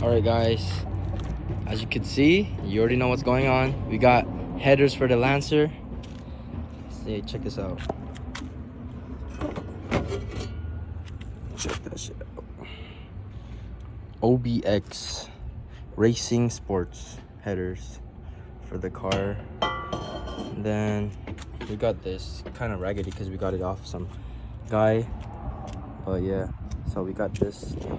All right, guys, as you can see, you already know what's going on. We got headers for the Lancer. See, check this out. Check that shit out. OBX Racing Sports headers for the car. And then we got this kind of raggedy because we got it off some guy, but yeah, so we got this here.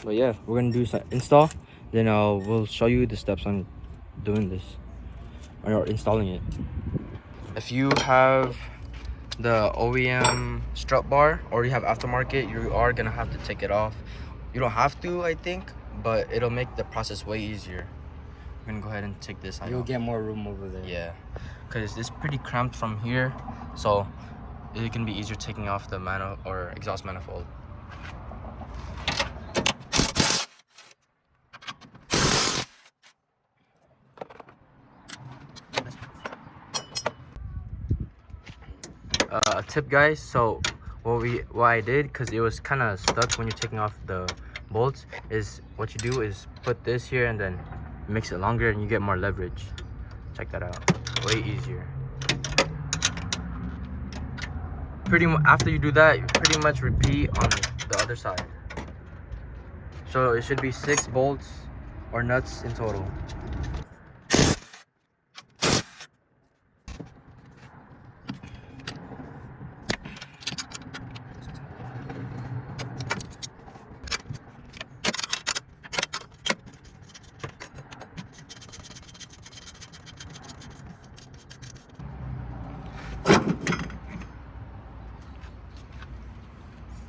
But yeah, we're gonna do some install, then we'll show you the steps on doing this or installing it. If you have the OEM strut bar or you have aftermarket, you are gonna have to take it off. You don't have to, I think, but it'll make the process way easier. I'm gonna go ahead and take this out. You'll get more room over there. Yeah, because it's pretty cramped from here, so it can be easier taking off the exhaust manifold. A tip, guys, so what I did, because it was kind of stuck when you're taking off the bolts, is what you do is put this here and then makes it longer and you get more leverage. Check that out, way easier. After you do that, you pretty much repeat on the other side. So it should be 6 bolts or nuts in total.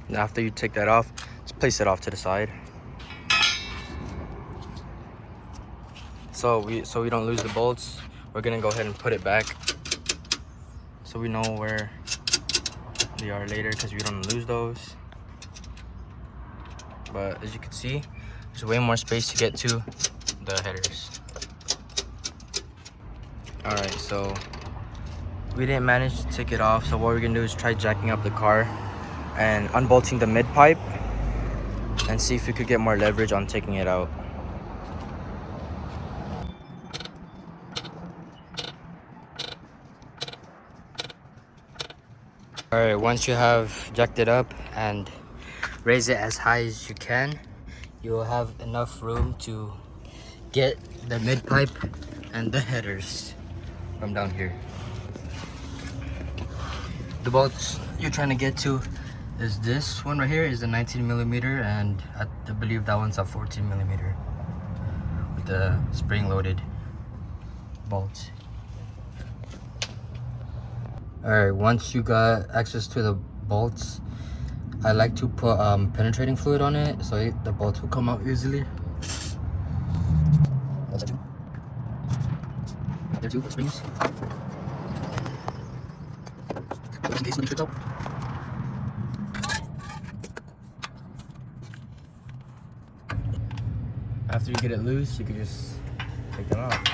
And after you take that off, just place it off to the side. So we don't lose the bolts, we're gonna go ahead and put it back so we know where they are later, because we don't lose those. But as you can see, there's way more space to get to the headers. All right, so we didn't manage to take it off, so what we're gonna do is try jacking up the car and unbolting the mid pipe and see if we could get more leverage on taking it out. All right, once you have jacked it up and raise it as high as you can, you will have enough room to get the mid pipe and the headers from down here. The bolts you're trying to get to is this one right here, is the 19 millimeter, and I believe that one's a 14 millimeter with the spring loaded bolts. All right, once you got access to the bolts, I like to put penetrating fluid on it so the bolts will come out easily. That's two. There are 2 springs. Just in case one trips out. After you get it loose, you can just take them out.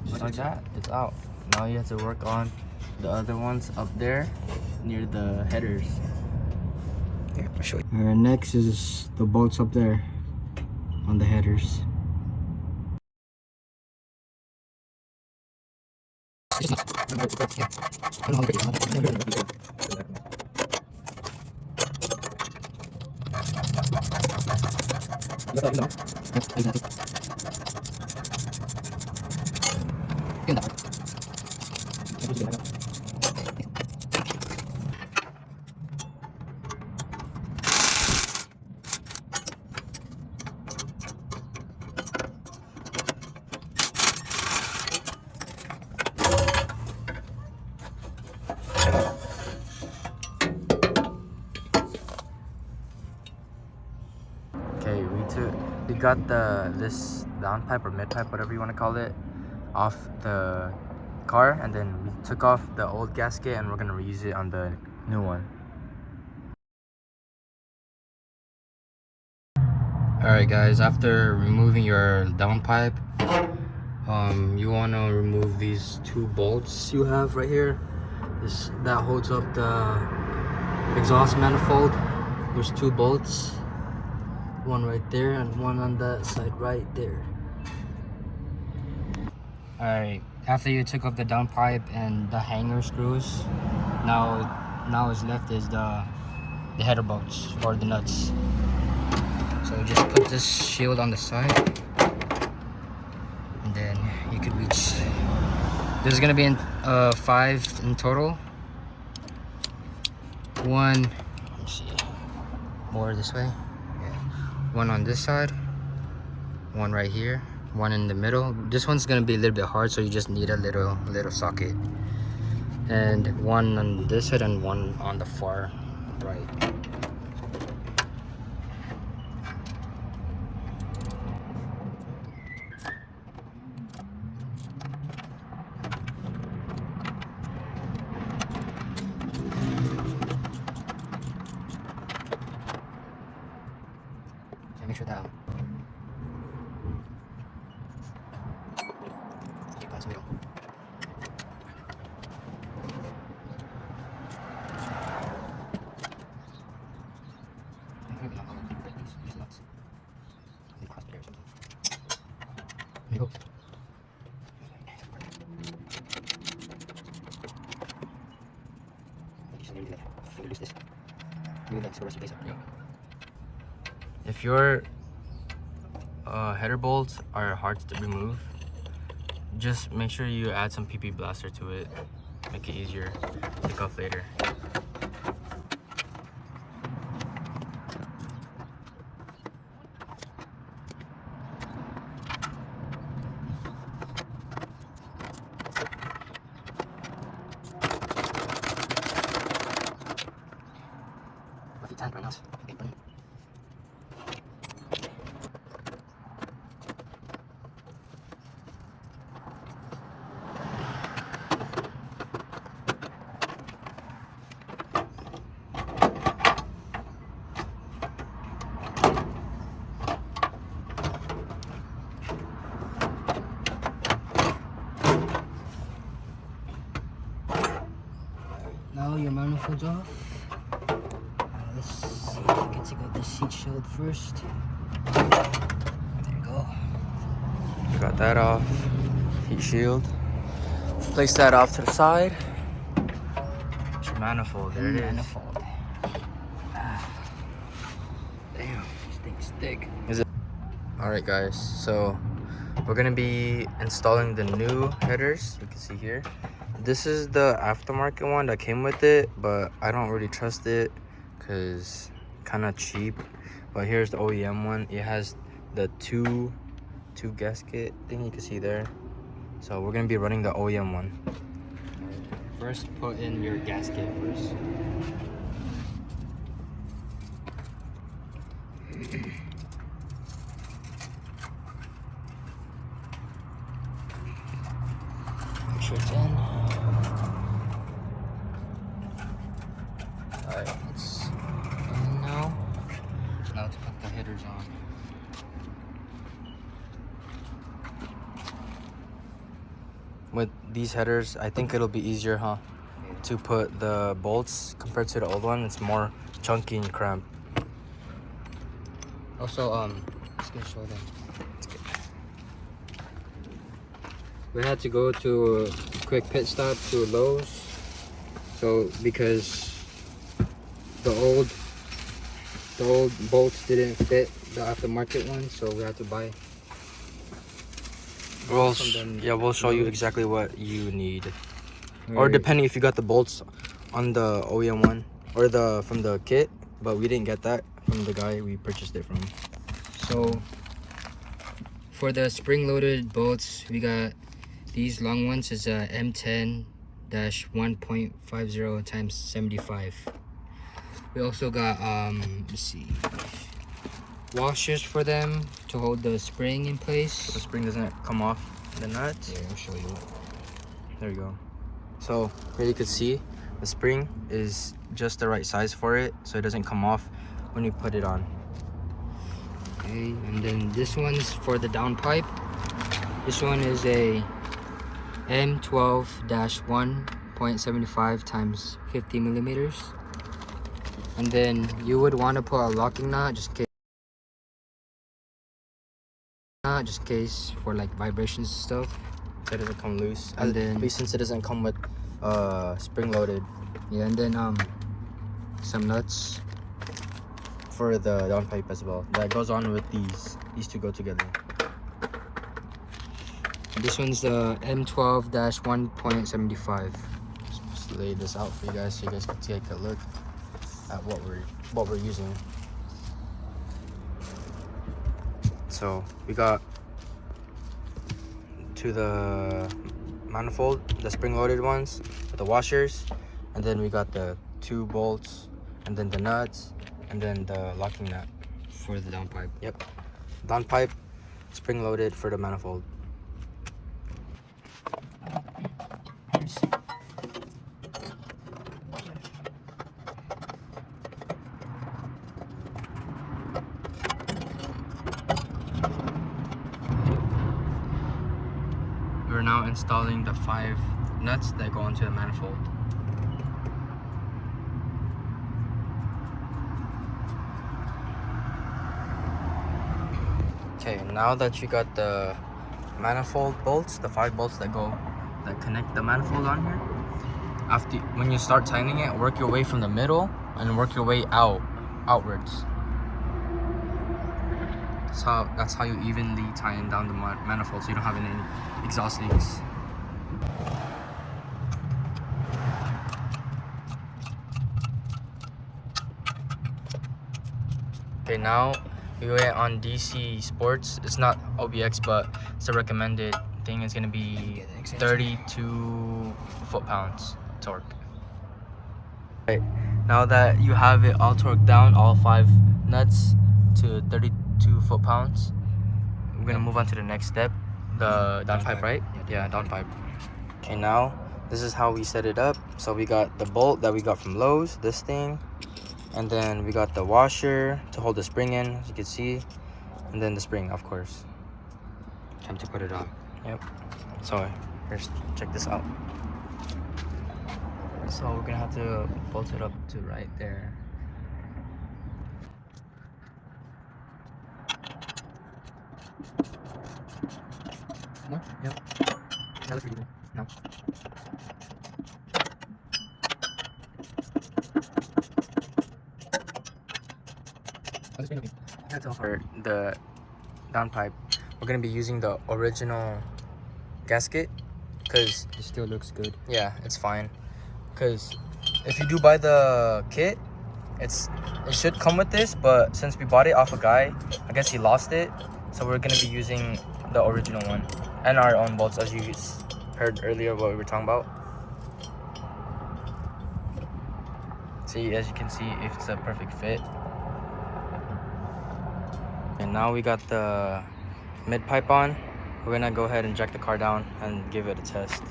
Just like that, it's out. Now you have to work on the other ones up there near the headers. Here, I'll show you. Alright, next is the bolts up there on the headers. Okay, we got this down pipe or mid pipe, whatever you want to call it, off the car, and then we took off the old gasket and we're gonna reuse it on the new one. Alright guys, after removing your downpipe, you want to remove these 2 bolts you have right here. That holds up the exhaust manifold. There's 2 bolts, one right there and one on that side right there. Alright, after you took off the downpipe and the hanger screws, now what's left is the header bolts or the nuts. So just put this shield on the side, and then you could reach. There's gonna be 5 in total. 1, let me see, more this way. Yeah. 1 on this side, 1 right here, 1 in the middle. This one's gonna be a little bit hard, so you just need a little socket. And 1 on this side and 1 on the far right. Make sure that if your header bolts are hard to remove, just make sure you add some PP blaster to it. Make it easier to take off later. Now your manifold's off. Let's see if we can take out this heat shield first. There you go. We got that off. Heat shield. Place that off to the side. It's your manifold. There it is. Manifold. Damn, these things thick. Is it? Alright guys, so we're gonna be installing the new headers. You can see here. This is the aftermarket one that came with it, but I don't really trust it because kind of cheap. But here's the OEM one. It has the two gasket thing you can see there. So we're gonna be running the OEM one. First, put in your gasket first. Make sure it's in. Alright, it's in now. Now to put the headers on. With these headers, I think it'll be easier, huh? Yeah. To put the bolts compared to the old one. It's more chunky and cramped. Also, just gonna show them. We had to go to a quick pit stop to Lowe's. So because the old bolts didn't fit the aftermarket one, so we had to buy. We'll show you exactly what you need. Right. Or depending if you got the bolts on the OEM one or from the kit, but we didn't get that from the guy we purchased it from. So for the spring-loaded bolts, we got these long ones. Is a M10-1.50 times 75. We also got let's see, washers for them to hold the spring in place so the spring doesn't come off the nut. Yeah, I'll show you. There you go. So here you can see the spring is just the right size for it, so it doesn't come off when you put it on. Okay, and then this one's for the downpipe. This one is a M12-1.75 times 50 millimeters. And then you would want to put a locking knot just in case for like vibrations and stuff, so it doesn't come loose. And then, at least since it doesn't come with spring loaded. Yeah, and then some nuts for the downpipe as well. That goes on with these. These two go together. This one's the M12-1.75. Just lay this out for you guys so you guys can take a look at what we're using. So we got to the manifold, the spring-loaded ones with the washers, and then we got the 2 bolts, and then the nuts, and then the locking nut for the downpipe. Yep, downpipe, spring-loaded for the manifold. We're now installing the 5 nuts that go onto the manifold. Okay, now that you got the manifold bolts, the 5 bolts that connect the manifold on here, when you start tightening it, work your way from the middle and work your way outwards. That's how you evenly tighten down the manifold so you don't have any exhaust leaks. Okay, now we went on DC Sports. It's not OBX, but it's a recommended thing. It's gonna be 32 foot-pounds torque. Right, now that you have it all torqued down, all 5 nuts to 32 foot-pounds, we're gonna move on to the next step, the downpipe, right? Yeah, downpipe. Okay, now this is how we set it up. So we got the bolt that we got from Lowe's, this thing, and then we got the washer to hold the spring in, as you can see, and then the spring, of course. Time to put it on. Yep. So here's, check this out. So we're gonna have to bolt it up to right there. More? Yep. That looks pretty cool. No. For the downpipe, we're gonna be using the original gasket because it still looks good. Yeah, it's fine. Because if you do buy the kit, it should come with this, but since we bought it off a guy, I guess he lost it, so we're gonna be using the original one and our own bolts, as you heard earlier what we were talking about. See, as you can see, it's a perfect fit. And now we got the mid pipe on. We're gonna go ahead and jack the car down and give it a test.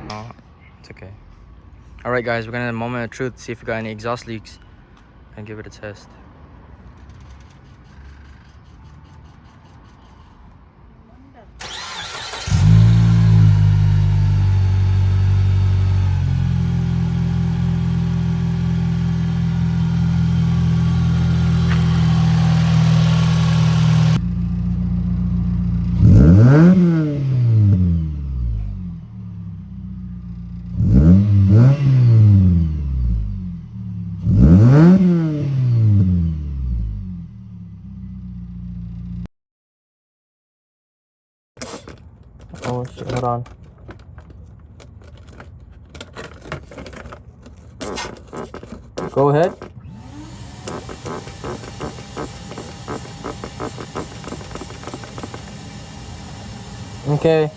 Oh, it's okay. All right, guys, we're gonna moment of truth, see if we got any exhaust leaks, and give it a test. Oh shit, hold on. Go ahead. Okay.